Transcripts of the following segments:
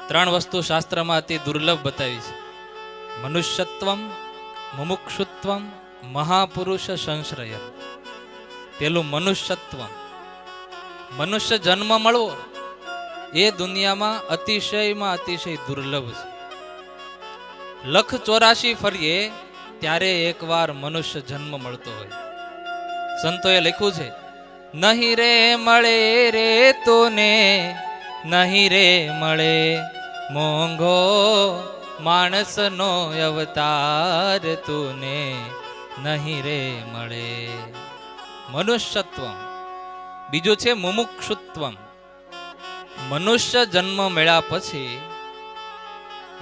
ત્રણ વસ્તુ શાસ્ત્રમાં અતિ દુર્લભ બતાવી છે. મનુષ્યત્વમ, મુમુક્ષુત્વમ, મહાપુરુષ સંશ્રય. પેલું મનુષ્યત્વ. મનુષ્ય જન્મ મળવો એ દુનિયામાં અતિશયમાં અતિશય દુર્લભ છે. 184 ફરીએ ત્યારે એકવાર મનુષ્ય જન્મ મળતો હોય. સંતોએ લખ્યું છે, નહીં રે મળે રે તોને, નહીં રે મળે મોંઘો માણસનો અવતાર તુને, નહીં રે મળે. મનુષ્યત્વ. બીજું છે મુમુક્ષુત્વ. મનુષ્ય જન્મ મળ્યા પછી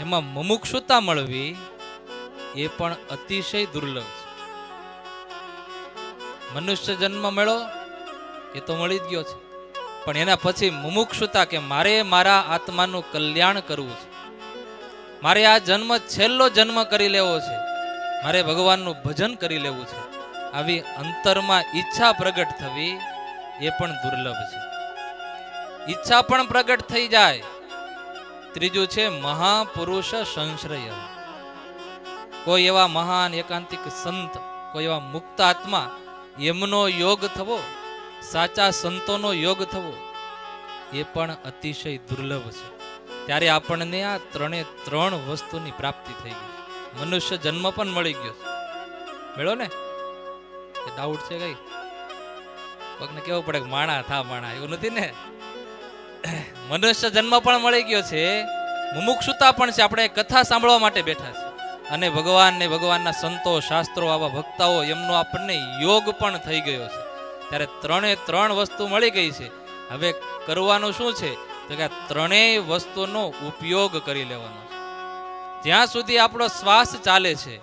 એમાં મુમુક્ષુતા મળવી એ પણ અતિશય દુર્લભ છે. મનુષ્ય જન્મ મળ્યો એ તો મળી જ ગયો છે, પણ એના પછી મુમુક્ષુતા કે મારે મારા આત્માનું કલ્યાણ કરવું છે, મારે આ જન્મ છેલ્લો જન્મ કરી લેવો છે, મારે ભગવાનનું ભજન કરી લેવું છે, આવી અંતરમાં ઈચ્છા પ્રગટ થવી એ પણ દુર્લભ છે. ઈચ્છા પણ પ્રગટ થઈ જાય. ત્રીજું છે મહાપુરુષ સંશ્રય. કોઈ એવા મહાન એકાંતિક સંત, કોઈ એવા મુક્ત આત્મા, એમનો યોગ થવો, સાચા સંતોનો યોગ થવો એ પણ અતિશય દુર્લભ છે. ત્યારે આપણને આ ત્રણ વસ્તુની પ્રાપ્તિ થઈ ગઈ. મનુષ્ય જન્મ પણ મળી ગયો છે. મેળો ને ડાઉટ છે કઈ? કોકને કેવું પડે કે માણા થા માણા, એવું નથી ને. મનુષ્ય જન્મ પણ મળી ગયો છે, મુમુક્ષુતા પણ છે. આપણે કથા સાંભળવા માટે બેઠા છે અને ભગવાનને, ભગવાનના સંતો, શાસ્ત્રો, આવા ભક્તાઓ, એમનો આપણને યોગ પણ થઈ ગયો છે. ત્યારે ત્રણ વસ્તુ મળી ગઈ છે. હવે કરવાનું શું છે તો કે ત્રણેય વસ્તુનો ઉપયોગ કરી લેવાનો છે. જ્યાં સુધી આપણો શ્વાસ ચાલે છે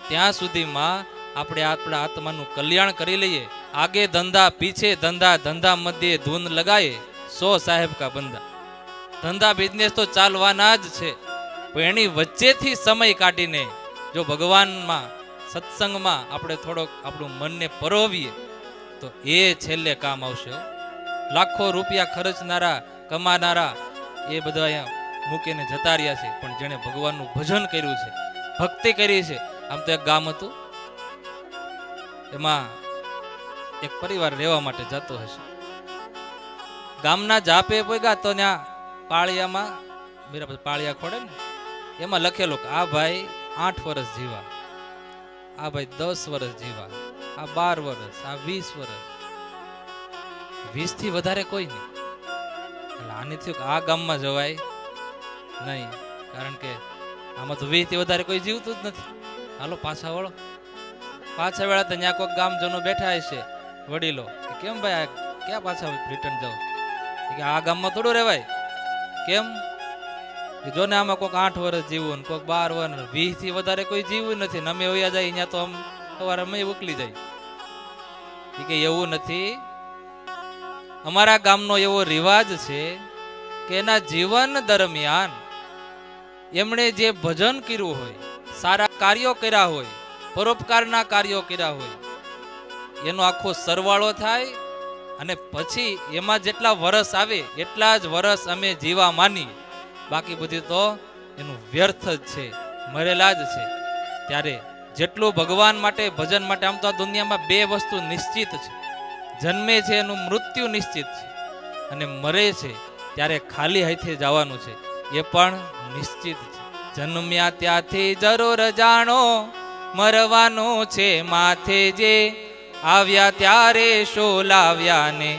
ત્યાં સુધીમાં આપણે આપણા આત્માનું કલ્યાણ કરી લઈએ. આગે ધંધા પીછે ધંધા, ધંધા મધ્યે ધૂન લગાએ 100 સાહેબ કા બંદા. ધંધા બિઝનેસ તો ચાલવાના જ છે, પણ એની વચ્ચેથી સમય કાઢીને જો ભગવાનમાં, સત્સંગમાં આપણે થોડોક આપણું મનને પરોવીએ તો એ છેલ્લે કામ આવશે. લાખો રૂપિયા ખર્ચનારા, કમાનારા એ બધા અહીંયા મૂકીને જતા રહ્યા છે, પણ જેણે ભગવાનનું ભજન કર્યું છે, ભક્તિ કરી છે. આમ તો એક ગામ હતું, એમાં એક પરિવાર રહેવા માટે જતો હશે. ગામના જાપે પોગ્યા તો ત્યાં પાળિયામાં, બરાબર પાળિયા ખોડે ને, એમાં લખેલું કે આ ભાઈ 8 વર્ષ જીવા, આ ભાઈ 10 વર્ષ જીવા, આ 12 વર્ષ, આ 20 વર્ષ. 20 થી વધારે કોઈ નહીં. એટલે આને થયું કે આ ગામમાં જવાય નહીં, કારણ કે આમાં તો 20 થી વધારે કોઈ જીવતું જ નથી. હાલો પાછા વળો. પાછા વેળા તો ત્યાં કોઈક ગામજનો બેઠા હશે, વડીલો, કે કેમ ભાઈ ક્યાં પાછા રિટર્ન જાવ? કે આ ગામમાં થોડું રહેવાય. કેમ? જો ને આમાં કોઈક 8 વર્ષ જીવવું, કોઈક 12 વર્ષ, 20 થી વધારે કોઈ જીવવું નથી ને અમે વયા જાય ત્યાં તો આમ સવારે અમે ઉકલી જાય. કે એવું નથી. અમારા ગામનો એવો રિવાજ છે કે એના જીવન દરમિયાન એમણે જે ભજન કર્યું હોય, સારા કાર્યો કર્યા હોય, પરોપકારના કાર્યો કર્યા હોય, એનો આખો સરવાળો થાય અને પછી એમાં જેટલા વર્ષ આવે એટલા જ વર્ષ અમે જીવા માની. બાકી બધી તો એનું વ્યર્થ જ છે, મરેલા જ છે. ત્યારે જેટલું ભગવાન માટે, ભજન માટે, આમ તો આ દુનિયામાં 2 વસ્તુ નિશ્ચિત છે. જન્મે છે એનું મૃત્યુ નિશ્ચિત છે, અને મરે છે ત્યારે ખાલી હાથે જવાનું છે એ પણ નિશ્ચિત છે. જન્મ્યા ત્યાંથી જરૂર જાણો, મરવાનું છે માથે જે, આવ્યા ત્યારે શું લાવ્યા ને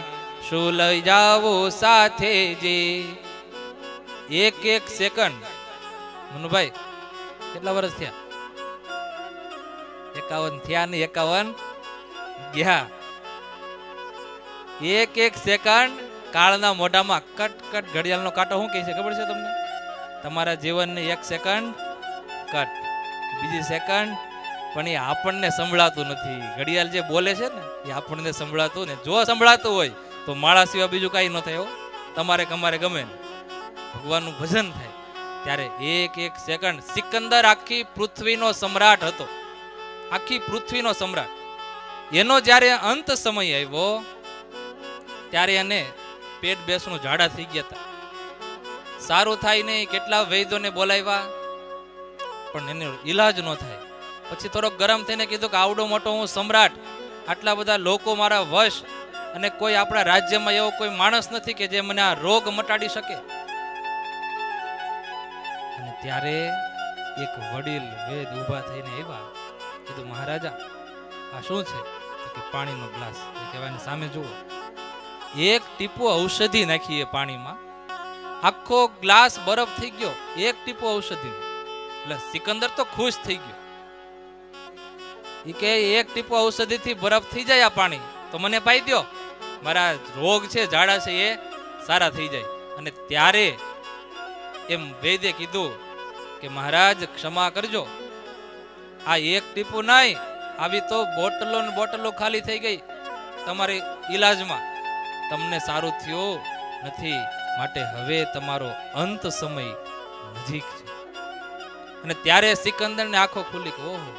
શું લઈ જાવો સાથે જે. એક સેકન્ડ. મનુભાઈ કેટલા વર્ષ થયા? 51 થયા ને 51 ગયા. એક સેકન્ડ કાળના મોઢામાં કટ કટ. ઘડિયાળનો કાંટો શું કહે છે ખબર છે તમને? તમારા જીવનની 1 સેકન્ડ કટ, બીજી સેકન્ડ. પણ એ આપણને સંભળાતું નથી. ઘડિયાળ જે બોલે છે ને એ આપણને સંભળાતું ને. જો સંભળાતું હોય તો માળા સિવાય બીજું કાંઈ ન થાય. તમારે કમારે ગમે ને ભગવાનનું ભજન થાય ત્યારે એક સેકન્ડ. સિકંદર આખી પૃથ્વીનો સમ્રાટ હતો, આખી પૃથ્વીનો સમ્રાટ. એનો જ્યારે અંત સમય આવ્યો ત્યારે એને પેટ બેસણું ઝાડા થઈ ગયા હતા. સારું થાય નહીં, કેટલા વૈદ્યોને બોલાવ્યા પણ એનો ઈલાજ ન થાય. પછી થોડોક ગરમ થઈને કીધું કે આવડો મોટો હું સમ્રાટ, આટલા બધા લોકો મારા વશ, અને કોઈ આપણા રાજ્યમાં એવો કોઈ માણસ નથી કે જે મને આ રોગ મટાડી શકે. અને ત્યારે એક વડીલ વેદ ઊભા થઈને આવ્યા, કીધું મહારાજા આ શું છે? તો કે પાણીનો ગ્લાસ. કહેવાય સામે જુઓ, એક ટીપો ઔષધિ નાખી એ પાણીમાં, આખો ગ્લાસ બરફ થઈ ગયો એક ટીપો ઔષધિ. એટલે સિકંદર તો ખુશ થઈ ગયો. ઈ કે એક ટીપો ઔષધિ થી બરફ થઈ જાય આ પાણી, તો મને પાઈ દો, મારા રોગ છે, ઝાડા છે, એ સારા થઈ જાય. અને ત્યારે એમ વૈદ્ય કીધું કે મહારાજ ક્ષમા કરજો, આ એક ટીપું નહીં, આવી તો બોટલો ને બોટલો ખાલી થઈ ગઈ તમારી ઈલાજમાં, તમને સારું થયું નથી, માટે હવે તમારો અંત સમય નજીક છે. અને ત્યારે સિકંદરને આંખો ખુલી કે ઓહો,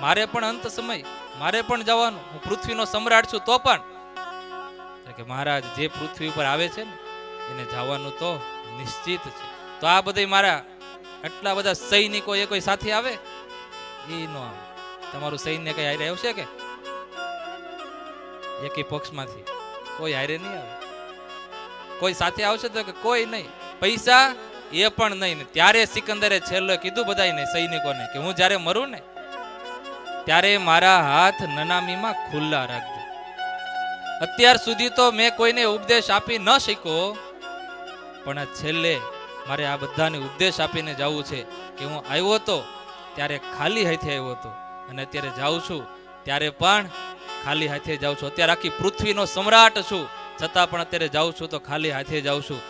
મારે પણ અંત સમય, મારે પણ જવાનું, હું પૃથ્વીનો સમ્રાટ છું તો પણ. કે મહારાજ જે પૃથ્વી ઉપર આવે છે ને એને જવાનું તો નિશ્ચિત છે. તો આ બધા મારા આટલા બધા સૈનિકો એ કોઈ સાથે આવે? એ નો આવે. તમારું સૈન્ય કઈ હારે આવશે કે? એકી પક્ષમાંથી કોઈ હારે નહીં આવે. કોઈ સાથે આવશે તો કે કોઈ નહીં, પૈસા એ પણ નહીં. ત્યારે સિકંદરે છેલ્લે કીધું બધાને સૈનિકોને કે હું જ્યારે મરું ને ત્યારે મારા હાથ નનામીમાં ખુલ્લા રાખજો. અત્યાર સુધી તો મેં કોઈને ઉપદેશ આપી ન શક્યો, પણ આ છેલ્લે મારે આ બધાને ઉપદેશ આપીને જવું છે કે હું આવ્યો તો ત્યારે ખાલી હાથે આવ્યો હતો, અને અત્યારે જાઉં છું ત્યારે પણ ખાલી હાથે જાઉં છું. અત્યારે આખી પૃથ્વીનો સમ્રાટ છું, છતાં પણ અત્યારે જાઉં છું તો ખાલી હાથે જાઉં છું.